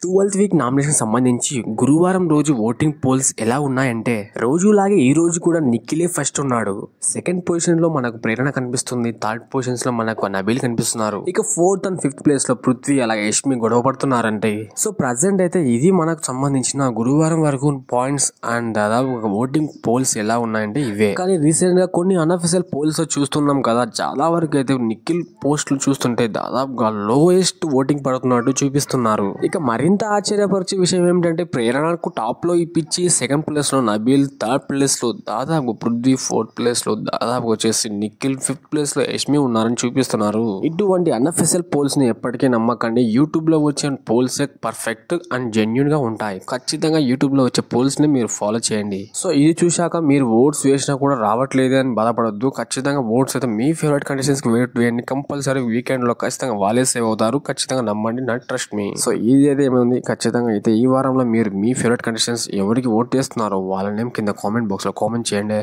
12th week nomination సంబంధించి గురువారం రోజు ఓటింగ్ పోల్స్ ఎలా ఉన్నాయంటే రోజులాగే ఈ రోజు కూడా నిఖిలే ఫస్ట్ ఉన్నాడు. సెకండ్ పొజిషన్ లో మనకు ప్రేరణ కనిపిస్తుంది. థర్డ్ పొజిషన్స్ లో మనకు నబీల్ కనిపిస్తున్నారు. ఇక ఫోర్త్ అండ్ ఫిఫ్త్ ప్లేస్ లో పృథ్వీ అలాగే యష్మి గొడవ పడుతున్నారంటే. సో ప్రజెంట్ అయితే ఇది మనకు సంబంధించిన గురువారం వరకు పాయింట్స్ అండ్ దాదాపు ఓటింగ్ పోల్స్ ఎలా ఉన్నాయంటే ఇవే. కానీ రీసెంట్ గా కొన్ని అన్అఫిషియల్ పోల్స్ చూస్తున్నాం కదా, చాలా వరకు అయితే నిఖిల్ పోస్టులు చూస్తుంటే దాదాపుగా లోయెస్ట్ ఓటింగ్ పడుతున్నట్టు చూపిస్తున్నారు. ఇక మరింత ఆశ్చర్యపరిచే విషయం ఏమిటంటే ప్రేరణకు టాప్ లో ఇప్పించి సెకండ్ ప్లేస్ లో నబీల్, థర్డ్ ప్లేస్ లో దాదాపు పృథ్వీ, ఫోర్త్ ప్లేస్ లో దాదాపు వచ్చేసి నిఖిల్, ఫిఫ్త్ ప్లేస్ లో యష్మి ఉన్నారని చూపిస్తున్నారు. ఇటువంటి అన్అఫిషియల్ పోల్స్ ని ఎప్పటికీ నమ్మకండి. యూట్యూబ్ లో వచ్చే పోల్స్ పర్ఫెక్ట్ అండ్ జెన్యూన్ గా ఉంటాయి. ఖచ్చితంగా యూట్యూబ్ లో వచ్చే పోల్స్ ని మీరు ఫాలో చేయండి. సో ఇది చూశాక మీరు ఓట్స్ వేసినా కూడా రావట్లేదు అని బాధపడొద్దు. ఖచ్చితంగా ఓట్స్ అయితే మీ ఫేవరెట్ కండిషన్స్ కి వేట్ వేయండి. కంపల్సరీ వీకెండ్ లో ఖచ్చితంగా వాళ్ళే సేవ్ అవుతారు. ఖచ్చితంగా నమ్మండి, నాట్ ట్రస్ట్ మీ. సో ఇది అయితే ఏమైంది, ఖచ్చితంగా అయితే ఈ వారంలో మీరు మీ ఫేవరెట్ కండిషన్స్ ఎవరికి ఓట్ చేస్తున్నారో వాళ్ళ నేమ్ కింద కామెంట్ బాక్స్ లో కామెంట్ చేయండి.